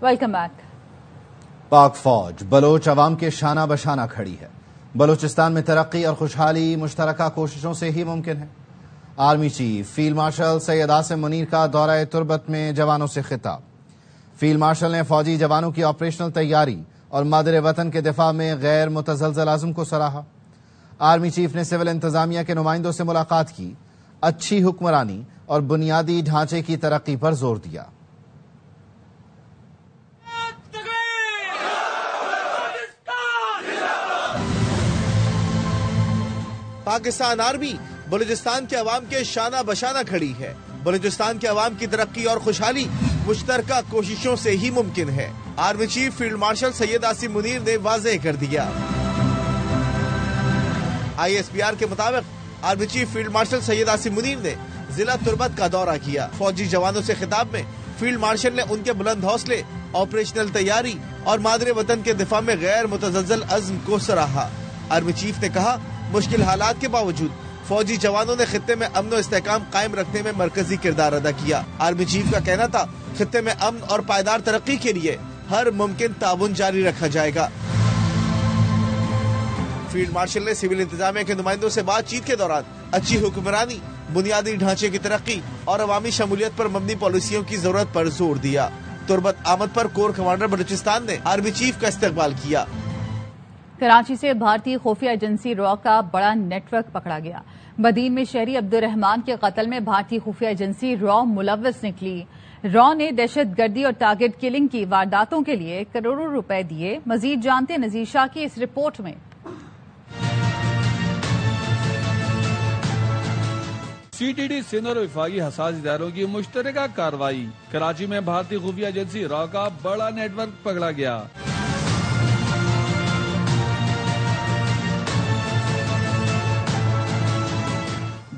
Welcome back. پاک فوج بلوچ عوام کے شانہ بشانہ کھڑی ہے۔ بلوچستان میں ترقی اور خوشحالی مشترکہ کوششوں سے ہی ممکن ہے۔ Army chief field marshal Syed Asim Munir کا دورہ تربت میں جوانوں سے خطاب۔ فیلڈ مارشل نے فوجی جوانوں کی آپریشنل تیاری اور مادر وطن کے دفاع میں غیر متزلزل عزم کو سراہا۔ آرمی چیف نے سول انتظامیہ کے نمائندوں سے ملاقات کی، اچھی حکمرانی اور بنیادی ڈھانچے کی ترقی پر زور دیا۔ پاکستان آرمی بلوچستان کے عوام کے شانہ بشانہ کھڑی ہے۔ بلوچستان کے عوام کی ترقی اور خوشحالی مشترکہ کوششوں سے ہی ممکن ہے۔ Army chief field marshal Syed Asim Munir نے واضح کر دیا۔ ISPR کے مطابق army chief field marshal Syed Asim Munir نے ضلع تربت کا دورہ کیا۔ فوجی جوانوں سے خطاب میں فیلڈ مارشل نے ان کے بلند حوصلے، آپریشنل تیاری اور مادر وطن کے دفاع میں غیر متزلزل عزم کو سراہا۔ آرمی چیف نے کہا، مشکل حالات کے باوجود فوجی جوانوں نے خطے میں امن و استحکام قائم رکھنے میں مرکزی کردار ادا کیا۔ آرمی چیف کا کہنا تھا، خطے میں امن اور پائیدار ترقی کے لیے ہر ممکن تعاون جاری رکھا جائے گا۔ فیلڈ مارشل نے سول انتظامیہ کے نمائندوں سے بات چیت کے دوران اچھی حکمرانی، بنیادی ڈھانچے کی ترقی اور عوامی شمولیت پر مبنی پالیسیوں کی ضرورت پر زور دیا۔ تربت آمد پر کور کمانڈر بلوچستان نے آرمی چیف کا استقبال کیا۔ کراچی سے بھارتی خفیہ ایجنسی را کا بڑا نیٹ ورک پکڑا گیا۔ بدین میں شہری عبد الرحمان کے قتل میں بھارتی خفیہ ایجنسی را ملوث نکلی۔ را نے دہشت گردی اور ٹارگٹ کلنگ کی وارداتوں کے لیے کروڑوں روپے دیے۔ مزید جانتے نذیر شاہ کی اس رپورٹ میں۔ CTD سندھ اور وفاقی حساس اداروں کی مشترکہ کارروائی۔ کراچی میں بھارتی خفیہ ایجنسی را کا بڑا نیٹ ورک پکڑا گیا۔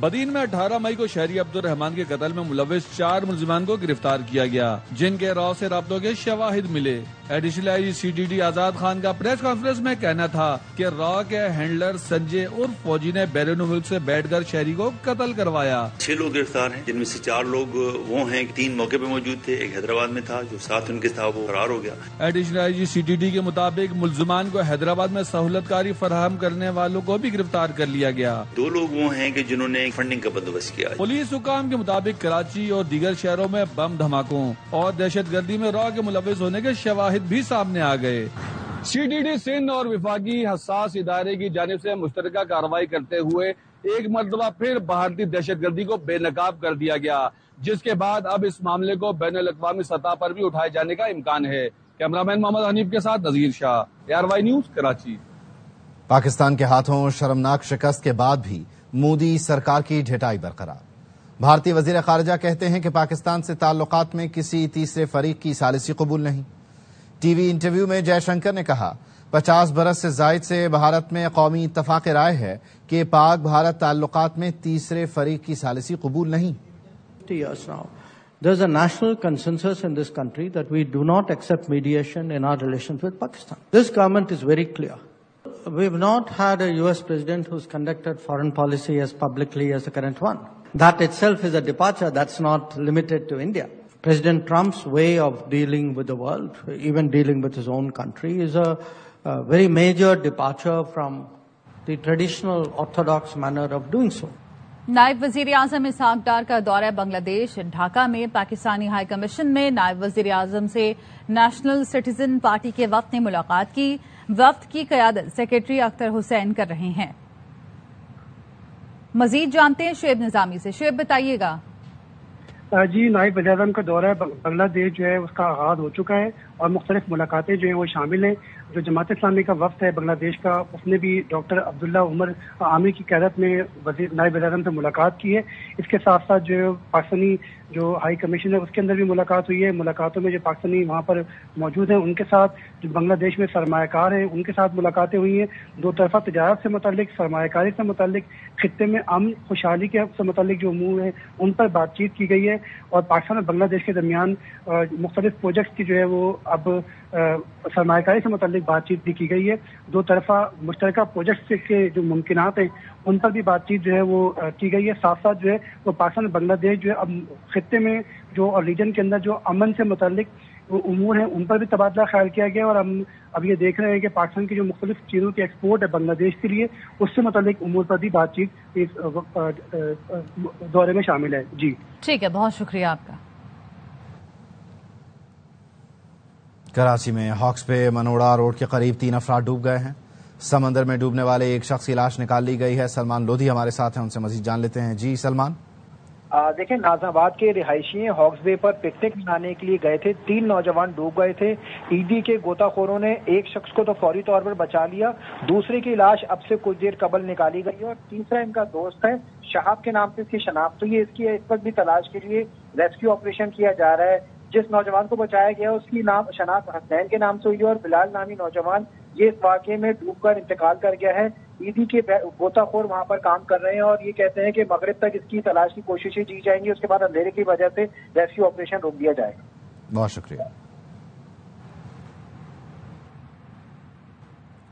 بدین میں 18 مئی کو شہری عبد الرحمان کے قتل میں ملوث 4 ملزمان کو گرفتار کیا گیا، جن کے را سے رابطوں کے شواہد ملے۔ ایڈیشنل IG CTD آزاد خان کا پریس کانفرنس میں کہنا تھا کہ را کے ہینڈلر سنجے اور فوجی نے بیرون ملک سے بیٹھ کر شہری کو قتل کروایا۔ 6 لوگ گرفتار ہیں، جن میں سے 4 لوگ وہ ہیں، 3 موقع پہ موجود تھے، ایک حیدرآباد میں تھا، جو ساتھ ان کے تھا وہ فرار ہو گیا۔ ایڈیشنل IG CTD کے مطابق ملزمان کو حیدرآباد میں سہولت کاری فراہم کرنے والوں کو بھی گرفتار کر لیا گیا۔ 2 لوگ وہ ہیں کہ جنہوں نے فنڈنگ کا بندوبست کیا۔ پولیس حکام کے مطابق کراچی اور دیگر شہروں میں بم دھماکوں اور دہشت گردی میں را کے ملوث ہونے کے شواہد بھی سامنے آ گئے۔ CTD سندھ اور وفاقی حساس ادارے کی جانب سے مشترکہ کارروائی کرتے ہوئے ایک مرتبہ پھر بھارتی دہشت گردی کو بے نقاب کر دیا گیا، جس کے بعد اب اس معاملے کو بین الاقوامی سطح پر بھی اٹھائے جانے کا امکان ہے۔ کیمرامین محمد حنیف کے ساتھ نذیر شاہ، ARY نیوز کراچی۔ پاکستان کے ہاتھوں شرمناک شکست کے بعد بھی مودی سرکار کی ڈھٹائی برقرار۔ بھارتی وزیر خارجہ کہتے ہیں کہ پاکستان سے تعلقات میں کسی تیسرے فریق کی ثالثی قبول نہیں۔ ٹی وی انٹرویو میں جے شنکر نے کہا، 50 برس سے زائد سے بھارت میں قومی اتفاق رائے ہے کہ پاک بھارت تعلقات میں تیسرے فریق کی ثالثی قبول نہیں۔ There's a national consensus in this country that we do not accept mediation in our relations with Pakistan. This government is very clear. We've not had a US president who's conducted foreign policy as publicly as the current one. That itself is a departure. That's not limited to India. President Trump's way of dealing with the world, even dealing with his own country, is a very major departure from the traditional orthodox manner of doing so. نائب وزیر اعظم اسحاق ڈار کا دورہ بنگلہ دیش۔ ڈھاکہ میں Pakistani high commission میں نائب وزیر اعظم سے نیشنل سٹیزن پارٹی کے وفد نے ملاقات کی۔ وفد کی قیادت سیکرٹری اختر حسین کر رہے ہیں۔ مزید جانتے ہیں شعیب نظامی سے۔ شعیب بتائیے گا۔ جی، نائب وزیر اعظم کا دورہ بنگلہ دیش جو ہے اس کا آغاز ہو چکا ہے اور مختلف ملاقاتیں جو ہیں وہ شامل ہیں۔ جو جماعت اسلامی کا وفد ہے بنگلہ دیش کا، اس نے بھی ڈاکٹر عبداللہ عمر عامر کی قیادت میں نائب وزیر اعظم سے ملاقات کی ہے۔ اس کے ساتھ ساتھ جو پاکستانی جو ہائی کمیشن ہے اس کے اندر بھی ملاقات ہوئی ہے۔ ملاقاتوں میں جو پاکستانی وہاں پر موجود ہیں ان کے ساتھ، جو بنگلہ دیش میں سرمایہ کار ہیں ان کے ساتھ ملاقاتیں ہوئی ہیں۔ 2 طرفہ تجارت سے متعلق، سرمایہ کاری سے متعلق، خطے میں امن خوشحالی کے سے متعلق جو امور ہیں ان پر بات چیت کی گئی ہے۔ اور پاکستان اور بنگلہ دیش کے درمیان مختلف پروجیکٹس کی جو ہے وہ اب سرمایہ کاری سے متعلق بات چیت بھی کی گئی ہے۔ 2 طرفہ مشترکہ پروجیکٹس کے جو ممکنات ہیں ان پر بھی بات چیت جو ہے وہ کی گئی ہے۔ ساتھ ساتھ جو ہے وہ پاکستان اور بنگلہ دیش جو ہے اب خطے میں جو اور ریجن کے اندر جو امن سے متعلق امور ہیں ان پر بھی تبادلہ خیال کیا گیا، اور ہم اب یہ دیکھ رہے ہیں کہ پاکستان کی جو مختلف چیزوں کی ایکسپورٹ ہے بنگلہ دیش کے لیے، اس سے متعلق امور پر بھی بات چیت اس دورے میں شامل ہے. جی ٹھیک ہے، بہت شکریہ آپ کا. کراچی میں ہاکس پہ منوڑا روڈ کے قریب 3 افراد ڈوب گئے ہیں. سمندر میں ڈوبنے والے ایک شخص کی لاش نکال لی گئی ہے. سلمان لودھی ہمارے ساتھ ہیں، ان سے مزید جان لیتے ہیں. جی سلمان. دیکھیں، ناظم آباد کے رہائشی ہاکس بے پر پکنک منانے کے لیے گئے تھے. 3 نوجوان ڈوب گئے تھے. ایدی کے غوطہ خوروں نے ایک شخص کو تو فوری طور پر بچا لیا، دوسرے کی لاش اب سے کچھ دیر قبل نکالی گئی، اور تیسرا ان کا دوست ہے شہاب کے نام سے اس کی شناخت ہوئی ہے. اس کی اس وقت بھی تلاش کے لیے ریسکیو آپریشن کیا جا رہا ہے. جس نوجوان کو بچایا گیا اس کی شناخت حسنین کے نام سے ہوئی ہے، اور بلال نامی نوجوان یہ اس واقعے میں ڈوب کر انتقال کر گیا ہے. ایدی کے غوطہ خور وہاں پر کام کر رہے ہیں اور یہ کہتے ہیں کہ مغرب تک اس کی تلاش کی کوششیں کی جائیں گی، اس کے بعد اندھیرے کی وجہ سے ریسکیو آپریشن روک دیا جائے گا. بہت شکریہ.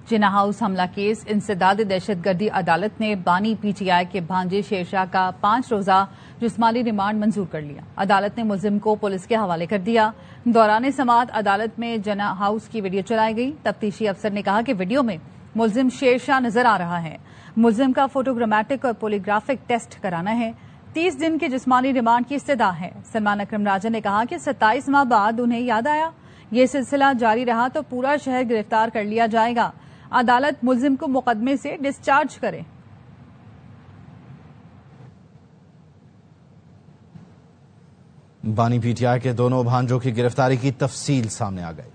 جناح ہاؤس حملہ کیس انسداد دہشت گردی عدالت نے بانی پی ٹی آئی کے بھانجے شیرشاہ کا 5 روزہ جسمانی ریمانڈ منظور کر لیا. عدالت نے ملزم کو پولیس کے حوالے کر دیا. دوران سماعت عدالت میں جناح ہاؤس کی ویڈیو چلائی گئی. تفتیشی افسر نے کہا کہ ویڈیو میں ملزم شیرشاہ نظر آ رہا ہے. ملزم کا فوٹوگرامیٹک اور پولیگرافک ٹیسٹ کرانا ہے. 30 دن کے جسمانی ریمانڈ کی استدعا ہے. سلمان اکرم راجہ نے کہا کہ 27 ماہ بعد انہیں یاد آیا یہ سلسلہ جاری رہا تو پورا شہر گرفتار کر لیا جائے گا. عدالت ملزم کو مقدمے سے ڈسچارج کرے. بانی پی ٹی آئی کے دونوں بھانجوں کی گرفتاری کی تفصیل سامنے آ گئی.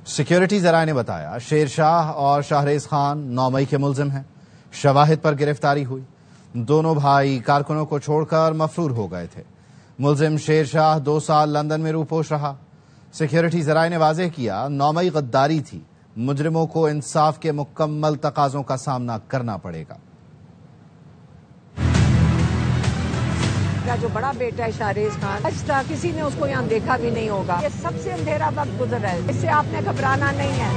سیکیورٹی ذرائع نے بتایا شیر شاہ اور شاہریز خان 9 مئی کے ملزم ہیں. شواہد پر گرفتاری ہوئی. دونوں بھائی کارکنوں کو چھوڑ کر مفرور ہو گئے تھے. ملزم شیر شاہ 2 سال لندن میں روپوش رہا. سیکیورٹی ذرائع نے واضح کیا 9 مئی غداری تھی. مجرموں کو انصاف کے مکمل تقاضوں کا سامنا کرنا پڑے گا. جو بڑا بیٹا ہے شاہریز خان، آج تک کسی نے اس کو یہاں دیکھا بھی نہیں ہوگا. یہ سب سے اندھیرا وقت گزر رہا ہے، اس سے آپ نے گھبرانا نہیں ہے.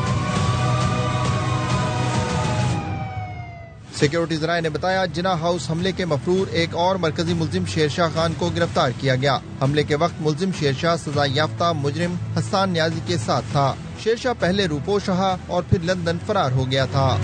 سیکیورٹی ذرائع نے بتایا جناح ہاؤس حملے کے مفرور ایک اور مرکزی ملزم شیرشاہ خان کو گرفتار کیا گیا. حملے کے وقت ملزم شیرشاہ سزا یافتہ مجرم حسان نیازی کے ساتھ تھا. شیرشاہ پہلے روپوش رہا اور پھر لندن فرار ہو گیا تھا.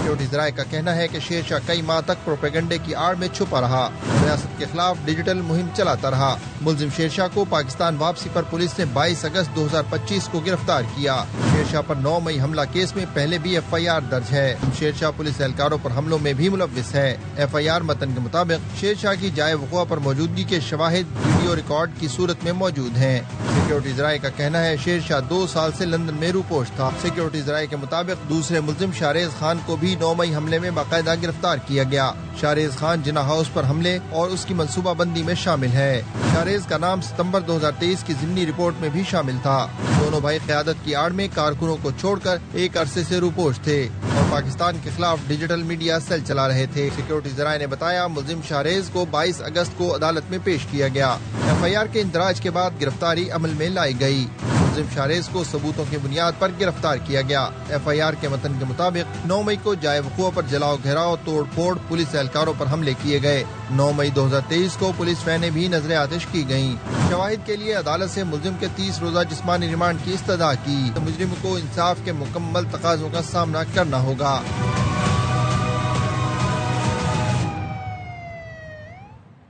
سیکیورٹی ذرائع کا کہنا ہے کہ شیرشاہ کئی ماہ تک پروپیگنڈے کی آڑ میں چھپا رہا. ریاست کے خلاف ڈیجیٹل مہم چلاتا رہا. ملزم شیرشاہ کو پاکستان واپسی پر پولیس نے 22 اگست 2025 کو گرفتار کیا. شیرشاہ پر 9 مئی حملہ کیس میں پہلے بھی FIR درج ہے. شیرشاہ پولیس اہلکاروں پر حملوں میں بھی ملوث ہے. FIR متن کے مطابق شیرشاہ کی جائے وقوع پر موجودگی کے شواہد ویڈیو ریکارڈ کی صورت میں موجود ہیں. سیکیورٹی ذرائع کا کہنا ہے شیرشاہ 2 سال سے لندن میں روپوش تھا. سیکیورٹی ذرائع کے مطابق دوسرے ملزم شاہریز خان کو بھی 9 مئی حملے میں باقاعدہ گرفتار کیا گیا. شاہریز خان جناح ہاؤس پر حملے اور اس کی منصوبہ بندی میں شامل ہے. شاہریز کا نام ستمبر 2023 کی ضمنی رپورٹ میں بھی شامل تھا. دونوں بھائی قیادت کی آڑ میں کارکنوں کو چھوڑ کر ایک عرصے سے روپوش تھے اور پاکستان کے خلاف ڈیجیٹل میڈیا سیل چلا رہے تھے. سیکیورٹی ذرائع نے بتایا ملزم شاہریز کو 22 اگست کو عدالت میں پیش کیا گیا. FIR کے اندراج کے بعد گرفتاری عمل میں لائی گئی. ملزم شاہریز کو ثبوتوں کی بنیاد پر گرفتار کیا گیا. FIR کے متن کے مطابق 9 مئی کو جائے وقوع پر جلاؤ گھیراؤ توڑ پھوڑ پولیس اہلکاروں پر حملے کیے گئے. 9 مئی 2023 کو پولیس وینیں بھی نظر آتش کی گئیں. شواہد کے لیے عدالت سے ملزم کے 30 روزہ جسمانی ریمانڈ کی استدعا کی. مجرم کو انصاف کے مکمل تقاضوں کا سامنا کرنا ہوگا.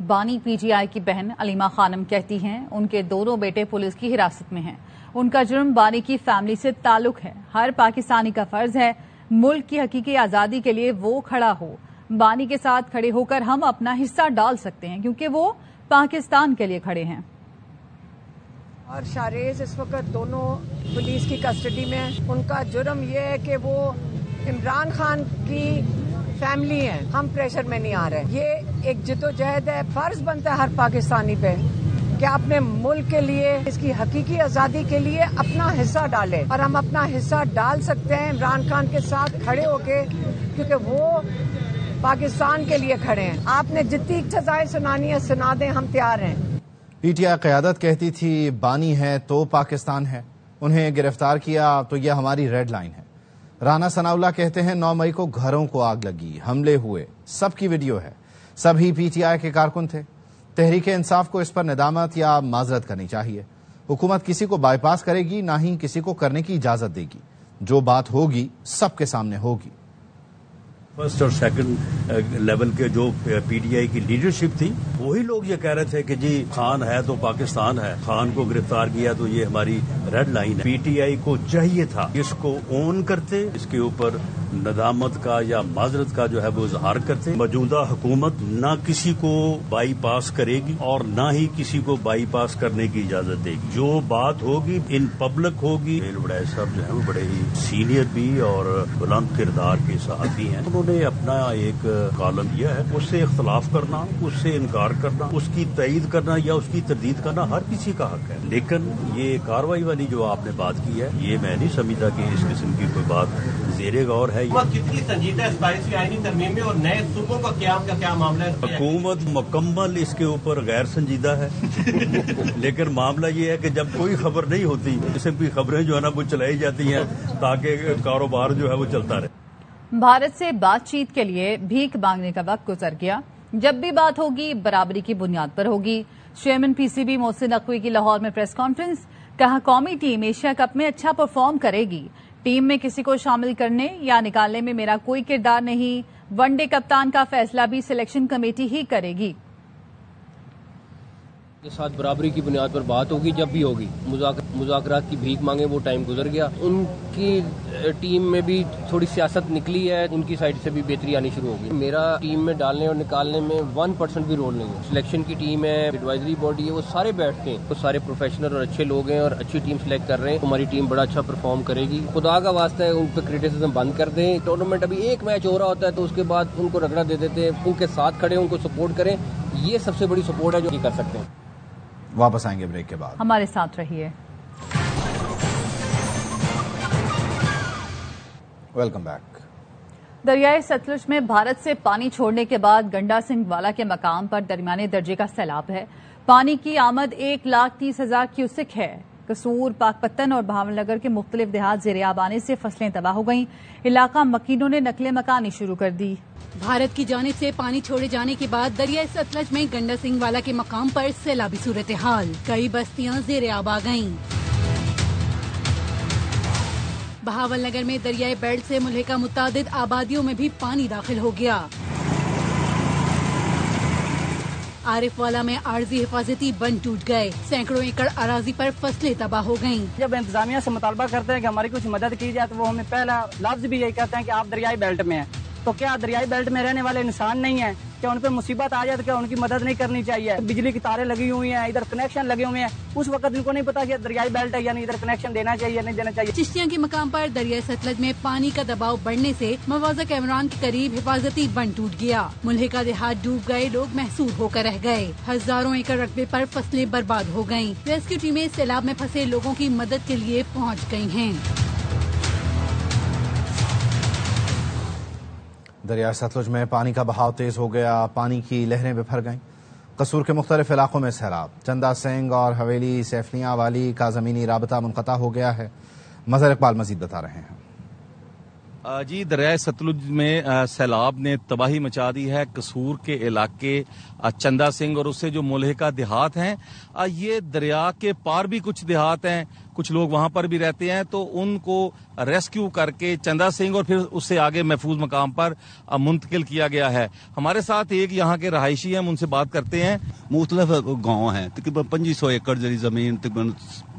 بانی پی ٹی آئی کی بہن علیمہ خانم کہتی ہیں ان کے دونوں بیٹے پولیس کی حراست میں ہیں. ان کا جرم بانی کی فیملی سے تعلق ہے. ہر پاکستانی کا فرض ہے ملک کی حقیقی آزادی کے لیے وہ کھڑا ہو. بانی کے ساتھ کھڑے ہو کر ہم اپنا حصہ ڈال سکتے ہیں کیونکہ وہ پاکستان کے لیے کھڑے ہیں. اور شاہریز اس وقت دونوں پولیس کی کسٹڈی میں ہیں. ان کا جرم یہ ہے کہ وہ عمران خان کی فیملی ہیں. ہم پریشر میں نہیں آ رہے. یہ ایک جدوجہد ہے. فرض بنتا ہے ہر پاکستانی پہ کہ اپنے ملک کے لیے اس کی حقیقی آزادی کے لیے اپنا حصہ ڈالے. اور ہم اپنا حصہ ڈال سکتے ہیں عمران خان کے ساتھ کھڑے ہو کے کیونکہ وہ پاکستان کے لیے کھڑے ہیں. آپ نے جتنی سزائیں سنانی ہے سنا دیں، ہم تیار ہیں. پی ٹی آئی قیادت کہتی تھی بانی ہے تو پاکستان ہے. انہیں گرفتار کیا تو یہ ہماری ریڈ لائن ہے. رانا ثناء اللہ کہتے ہیں 9 مئی کو گھروں کو آگ لگی، حملے ہوئے، سب کی ویڈیو ہے. سبھی پی ٹی آئی کے کارکن تھے. تحریک انصاف کو اس پر ندامت یا معذرت کرنی چاہیے. حکومت کسی کو بائی پاس کرے گی نہ ہی کسی کو کرنے کی اجازت دے گی. جو بات ہوگی سب کے سامنے ہوگی. فرسٹ اور سیکنڈ لیول کے جو پی ٹی آئی کی لیڈرشپ تھی وہی لوگ یہ کہہ رہے تھے کہ جی خان ہے تو پاکستان ہے, خان کو گرفتار کیا تو یہ ہماری ریڈ لائن ہے. پی ٹی آئی کو چاہیے تھا اس کو اون کرتے, اس کے اوپر ندامت کا یا معذرت کا جو ہے وہ اظہار کرتے. موجودہ حکومت نہ کسی کو بائی پاس کرے گی اور نہ ہی کسی کو بائی پاس کرنے کی اجازت دے گی. جو بات ہوگی ان پبلک ہوگی. وڑائے صاحب جو ہیں وہ بڑے ہی سینئر بھی اور بلند کردار کے صحافی ہیں. انہوں نے اپنا ایک کالم دیا ہے, اس سے اختلاف کرنا, اس سے انکار کرنا, اس کی تائید کرنا یا اس کی تردید کرنا ہر کسی کا حق ہے. لیکن یہ کاروائی والی جو آپ نے بات کی ہے یہ میں نہیں سمجھتا کہ اس قسم کی کوئی بات زیر غور ہے. کتنی سنجیدہ ہے 22ویں آئینی ترمیم میں اور نئے صوبوں کا قیام کا کیا معاملہ ہے؟ حکومت مکمل اس کے اوپر غیر سنجیدہ ہے. لیکن معاملہ یہ ہے کہ جب کوئی خبر نہیں ہوتی اس قسم کی خبریں جو ہے نا وہ چلائی جاتی ہیں تاکہ کاروبار جو ہے وہ چلتا رہے. بھارت سے بات چیت کے لیے بھیک مانگنے کا وقت گزر گیا. جب بھی بات ہوگی برابری کی بنیاد پر ہوگی. Chairman P C B Mohsin Naqvi کی لاہور میں پریس کانفرنس. کہا قومی ٹیم ایشیا کپ میں اچھا پرفارم کرے گی. ٹیم میں کسی کو شامل کرنے یا نکالنے میں میرا کوئی کردار نہیں. ون ڈے کپتان کا فیصلہ بھی سلیکشن کمیٹی ہی کرے گی. کے ساتھ برابری کی بنیاد پر بات ہوگی جب بھی ہوگی. مذاکرات کی بھیک مانگے وہ ٹائم گزر گیا. ان کی ٹیم میں بھی تھوڑی سیاست نکلی ہے, ان کی سائڈ سے بھی بہتری آنی شروع ہوگی. میرا ٹیم میں ڈالنے اور نکالنے میں 1% بھی رول نہیں ہے. سلیکشن کی ٹیم ہے, ایڈوائزری باڈی ہے, وہ سارے بیٹھتے ہیں, وہ سارے پروفیشنل اور اچھے لوگ ہیں اور اچھی ٹیم سلیکٹ کر رہے ہیں. ہماری ٹیم بڑا اچھا پرفارم کرے گی. خدا کا واسطہ ہے ان پہ کریٹیسزم بند کر دیں. ٹورنامنٹ ابھی ایک میچ ہو رہا ہوتا ہے تو اس کے بعد ان کو رگڑا دے دیتے ہیں. ان کے ساتھ کھڑے ان کو سپورٹ کریں. یہ سب سے بڑی سپورٹ ہے جو کر سکتے ہیں. واپس آئیں گے بریک کے بعد. ہمارے ساتھ رہیے. Welcome back. دریائے ستلج میں بھارت سے پانی چھوڑنے کے بعد گنڈا سنگھ والا کے مقام پر درمیانے درجے کا سیلاب ہے. پانی کی آمد 1,30,000 کیوسک ہے. قصور، پاک پتن اور بھاون نگر کے مختلف دیہات زیر آب آنے سے فصلیں تباہ ہو گئیں. علاقہ مکینوں نے نقل مکانی شروع کر دی. بھارت کی جانب سے پانی چھوڑے جانے کے بعد دریائے ستلج میں گنڈا سنگھ والا کے مقام پر سیلابی صورتحال. کئی بستیاں زیر آب آ گئیں. بہاول نگر میں دریائے بیلٹ سے ملحقہ متعدد آبادیوں میں بھی پانی داخل ہو گیا. عارف والا میں عارضی حفاظتی بند ٹوٹ گئے. سینکڑوں ایکڑ اراضی پر فصلیں تباہ ہو گئیں. جب انتظامیہ سے مطالبہ کرتے ہیں کہ ہماری کچھ مدد کی جائے تو وہ ہمیں پہلا لفظ بھی یہی کہتے ہیں کہ آپ دریائی بیلٹ میں ہیں. تو کیا دریائی بیلٹ میں رہنے والے انسان نہیں ہیں؟ کیا ان پہ مصیبت آ جائے تو کیا ان کی مدد نہیں کرنی چاہیے؟ بجلی کی تاریں لگی ہوئی ہیں, ادھر کنیکشن لگے ہوئے ہیں. اس وقت ان کو نہیں پتا کہ دریائی بیلٹ ہے, یعنی ادھر کنیکشن دینا چاہیے یا نہیں دینا چاہیے. چشتیاں کے مقام پر دریائے ستلج میں پانی کا دباؤ بڑھنے سے موازہ کیمران کے قریب حفاظتی بند ٹوٹ گیا. ملحقہ دیہات ڈوب گئے, لوگ محصور ہو کر رہ گئے. ہزاروں ایکڑ رقبے پر فصلیں برباد ہو گئیں. ریسکیو ٹیمیں سیلاب میں پھنسے لوگوں کی مدد کے لیے پہنچ گئی ہیں. دریائے ستلج میں پانی کا بہاؤ تیز ہو گیا. پانی کی لہریں بکھر گئیں. قصور کے مختلف علاقوں میں سیلاب. چندا سنگھ اور حویلی سیفلیاں والی کا زمینی رابطہ منقطع ہو گیا ہے. مظہر اقبال مزید بتا رہے ہیں. جی, دریائے ستلج میں سیلاب نے تباہی مچا دی ہے. قصور کے علاقے چندا سنگھ اور اس سے جو ملحقہ دیہات ہیں, یہ دریا کے پار بھی کچھ دیہات ہیں, کچھ لوگ وہاں پر بھی رہتے ہیں, تو ان کو ریسکیو کر کے چندا سنگھ اور پھر اس سے آگے محفوظ مقام پر منتقل کیا گیا ہے. ہمارے ساتھ ایک یہاں کے رہائشی ہیں, ہم ان سے بات کرتے ہیں. مختلف گاؤں ہیں, تقریباً 2500 ایکڑ جری زمین تقریباً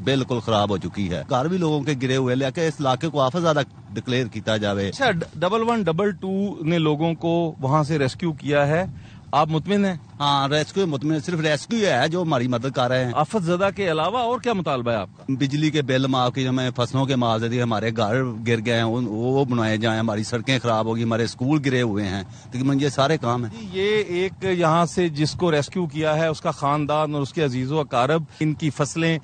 بالکل خراب ہو چکی ہے. گھر بھی لوگوں کے گرے ہوئے, لیکن اس علاقے کو آفت زیادہ ڈکلیئر کیتا جاوے. اچھا, 1122 نے لوگوں کو وہاں سے ریسکیو کیا ہے, آپ مطمئن ہیں؟ ہاں, ریسکیو مطمئن, صرف ریسکیو ہے جو ہماری مدد کر رہے ہیں. آفت زدہ کے علاوہ اور کیا مطالبہ ہے آپ کا؟ بجلی کے بل معاف کی, ہمیں فصلوں کے معاوضے دیے, ہمارے گھر گر گئے ہیں وہ بنائے جائیں, ہماری سڑکیں خراب ہوگی, ہمارے اسکول گرے ہوئے ہیں. تقریباً یہ سارے کام ہیں. یہ ایک یہاں سے جس کو ریسکیو کیا ہے اس کا خاندان اور اس کے عزیز و اقارب, ان کی فصلیں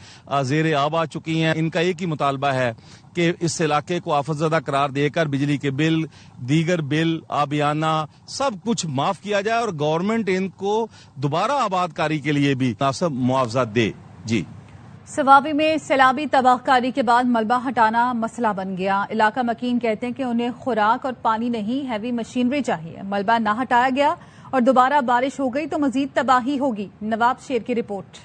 زیر آب آ چکی ہیں. ان کا ایک ہی مطالبہ ہے کہ اس علاقے کو آفت زدہ قرار دے کر بجلی کے بل, دیگر بل, آبیانہ سب کچھ معاف کیا جائے اور گورنمنٹ ان کو دوبارہ آباد کاری کے لیے بھی مناسب معاوضہ دے. جی, سوابی میں سیلابی تباہ کاری کے بعد ملبہ ہٹانا مسئلہ بن گیا. علاقہ مکین کہتے ہیں کہ انہیں خوراک اور پانی نہیں, ہیوی مشینری چاہیے. ملبہ نہ ہٹایا گیا اور دوبارہ بارش ہو گئی تو مزید تباہی ہوگی۔ نواب شیر کی رپورٹ۔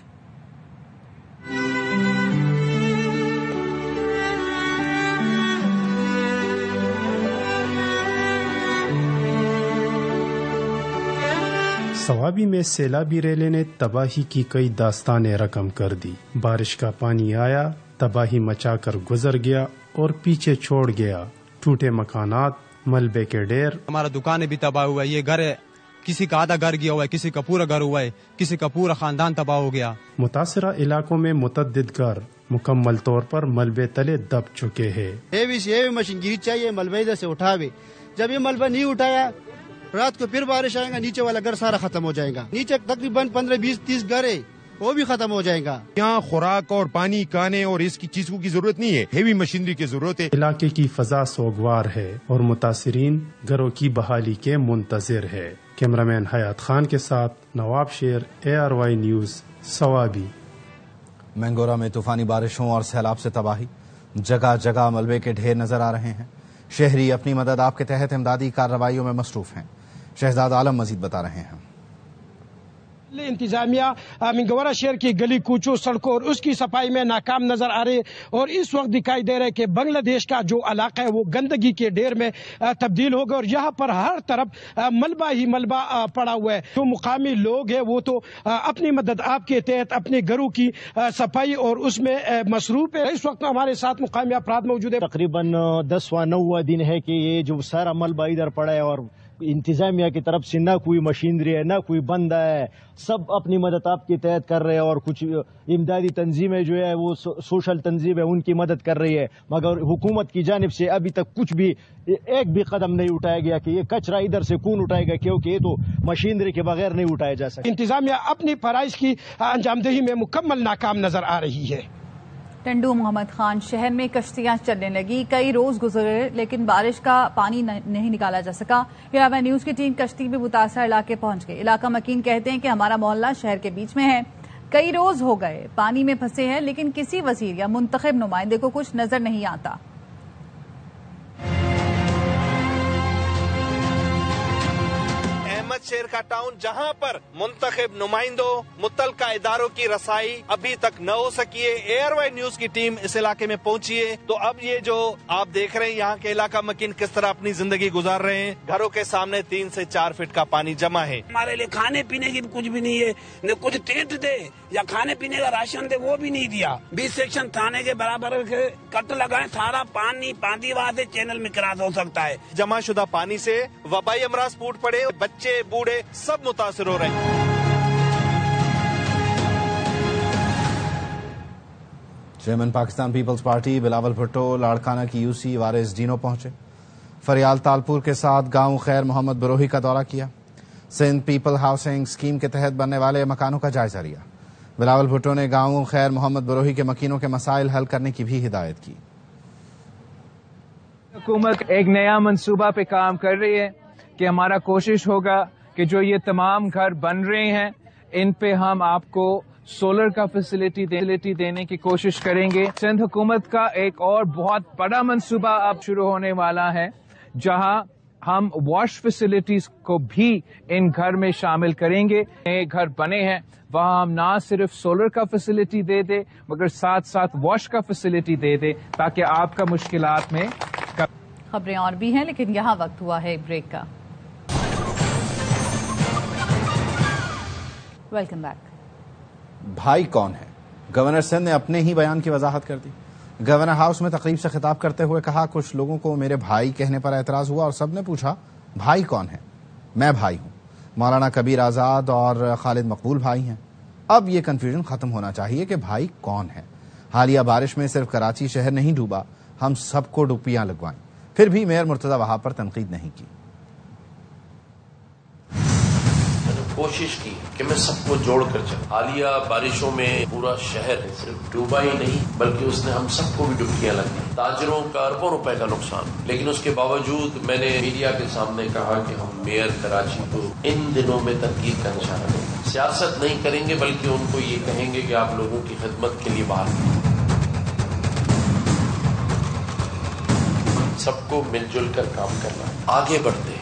سوابی میں سیلابی ریلے نے تباہی کی کئی داستانیں رقم کر دی۔ بارش کا پانی آیا، تباہی مچا کر گزر گیا اور پیچھے چھوڑ گیا ٹوٹے مکانات، ملبے کے ڈھیر۔ ہمارا دکانیں بھی تباہ ہوا ہے، یہ گھر ہے، کسی کا آدھا گھر گیا ہوا ہے، کسی کا پورا گھر ہوا ہے، کسی کا پورا خاندان تباہ ہو گیا۔ متاثرہ علاقوں میں متعدد گھر مکمل طور پر ملبے تلے دب چکے ہیں۔ یہ مشین گیری چاہیے، ملبے ادھر سے اٹھاوے۔ جب یہ ملبہ نہیں اٹھایا، رات کو پھر بارش آئے گا، نیچے والا گھر سارا ختم ہو جائے گا۔ نیچے تقریباً 15 20 30 گھر ہے، وہ بھی ختم ہو جائے گا۔ یہاں خوراک اور پانی، کھانے اور اس کی چیزوں کی ضرورت نہیں ہے، ہیوی مشینری کی ضرورت ہے۔ علاقے کی فضا سوگوار ہے اور متاثرین گھروں کی بحالی کے منتظر ہے۔ کیمرامین حیات خان کے ساتھ نواب شیر، ARY نیوز، سوابی۔ مینگورا میں طوفانی بارشوں اور سیلاب سے تباہی، جگہ جگہ ملبے کے ڈھیر نظر آ رہے ہیں۔ شہری اپنی مدد آپ کے تحت امدادی کارروائیوں میں مصروف ہیں۔ شہزاد عالم مزید بتا رہے ہیں۔ انتظامیہ منگورا شہر کی گلی کوچوں، سڑکوں اور اس کی صفائی میں ناکام نظر آ رہے اور اس وقت دکھائی دے رہا ہے کہ بنگلہ دیش کا جو علاقہ ہے وہ گندگی کے ڈھیر میں تبدیل ہوگا اور یہاں پر ہر طرف ملبہ ہی ملبہ پڑا ہوا ہے۔ جو مقامی لوگ ہیں وہ تو اپنی مدد آپ کے تحت اپنے گھروں کی صفائی اور اس میں مصروف ہے۔ اس وقت ہمارے ساتھ مقامی افراد موجود ہیں۔ تقریباً 10واں 9واں دن ہے کہ یہ جو سارا ملبہ ادھر پڑا ہے اور انتظامیہ کی طرف سے نہ کوئی مشینری ہے، نہ کوئی بندہ ہے، سب اپنی مدد آپ کے تحت کر رہے ہیں اور کچھ امدادی تنظیمیں جو ہے وہ سوشل تنظیم ہے ان کی مدد کر رہی ہے، مگر حکومت کی جانب سے ابھی تک کچھ بھی ایک بھی قدم نہیں اٹھایا گیا کہ یہ کچرا ادھر سے کون اٹھائے گا، کیونکہ یہ تو مشینری کے بغیر نہیں اٹھایا جا سکتا۔ انتظامیہ اپنی فرائض کی انجام دہی میں مکمل ناکام نظر آ رہی ہے۔ ٹنڈو محمد خان شہر میں کشتیاں چلنے لگی، کئی روز گزرے لیکن بارش کا پانی نہیں نکالا جا سکا۔ ARY نیوز کی ٹیم کشتی میں متاثرہ علاقے پہنچ گئی۔ علاقہ مکین کہتے ہیں کہ ہمارا محلہ شہر کے بیچ میں ہے، کئی روز ہو گئے پانی میں پھنسے ہیں لیکن کسی وزیر یا منتخب نمائندے کو کچھ نظر نہیں آتا۔ شہر کا ٹاؤن جہاں پر منتخب نمائندوں متعلقہ اداروں کی رسائی ابھی تک نہ ہو سکی ہے۔ ARY نیوز کی ٹیم اس علاقے میں پہنچی ہے تو اب یہ جو آپ دیکھ رہے ہیں یہاں کے علاقہ مکین کس طرح اپنی زندگی گزار رہے ہیں۔ گھروں کے سامنے 3 سے 4 فٹ کا پانی جمع ہے۔ ہمارے لیے کھانے پینے کی کچھ بھی نہیں ہے، نہ کچھ ٹینٹ دے یا کھانے پینے کا راشن دے، وہ بھی نہیں دیا۔ 20 سیکشن تھانے کے برابر کٹ لگائے، سارا پانی وہاں سے چینل میں کراس ہو سکتا ہے۔ جمع شدہ پانی سے وبائی امراض پھوٹ پڑے، بچے بوڑھے سب متاثر ہو رہے ہیں۔ چیئرمین پاکستان پیپلز پارٹی بلاول بھٹو لاڑکانہ کی UC وارث ڈینو پہنچے، فریال تالپور کے ساتھ گاؤں خیر محمد بروہی کا دورہ کیا، سندھ پیپل ہاؤسنگ اسکیم کے تحت بننے والے مکانوں کا جائزہ لیا۔ بلاول بھٹو نے گاؤں خیر محمد بروہی کے مکینوں کے مسائل حل کرنے کی بھی ہدایت کی۔ حکومت ایک نیا منصوبہ پہ کام کر رہی ہے کہ ہمارا کوشش ہوگا کہ جو یہ تمام گھر بن رہے ہیں ان پہ ہم آپ کو سولر کا فیسلٹی دینے کی کوشش کریں گے۔ سندھ حکومت کا ایک اور بہت بڑا منصوبہ اب شروع ہونے والا ہے جہاں ہم واش فیسلٹیز کو بھی ان گھر میں شامل کریں گے۔ نئے گھر بنے ہیں وہاں ہم نہ صرف سولر کا فیسلٹی دے دیں مگر ساتھ ساتھ واش کا فیسلٹی دے دیں تاکہ آپ کا مشکلات میں خبریں اور بھی ہیں لیکن یہاں وقت ہوا ہے بریک کا۔ Welcome back. بھائی کون ہے؟ گورنر سندھ نے اپنے ہی بیان کی وضاحت کر دی۔ گورنر ہاؤس میں تقریب سے خطاب کرتے ہوئے کہا، کچھ لوگوں کو میرے بھائی کہنے پر اعتراض ہوا اور سب نے پوچھا بھائی کون ہے؟ میں بھائی ہوں۔ مولانا کبیر آزاد اور خالد مقبول بھائی ہیں۔ اب یہ کنفیوژن ختم ہونا چاہیے کہ بھائی کون ہے۔ حالیہ بارش میں صرف کراچی شہر نہیں ڈوبا، ہم سب کو ڈبکیاں لگوائیں۔ پھر بھی میئر مرتضی وہاب پر تنقید نہیں کی۔ کوشش کی کہ میں سب کو جوڑ کر چلوں۔ حالیہ بارشوں میں پورا شہر صرف ڈوبا ہی نہیں بلکہ اس نے ہم سب کو بھی ڈبکیاں لگ دی، تاجروں کا اربوں روپے کا نقصان۔ لیکن اس کے باوجود میں نے میڈیا کے سامنے کہا کہ ہم میئر کراچی کو ان دنوں میں تنقید کا نشانہ دیں گے، سیاست نہیں کریں گے بلکہ ان کو یہ کہیں گے کہ آپ لوگوں کی خدمت کے لیے باہر ہیں۔ سب کو مل جل کر کام کرنا ہے، آگے بڑھتے ہیں۔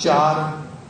$4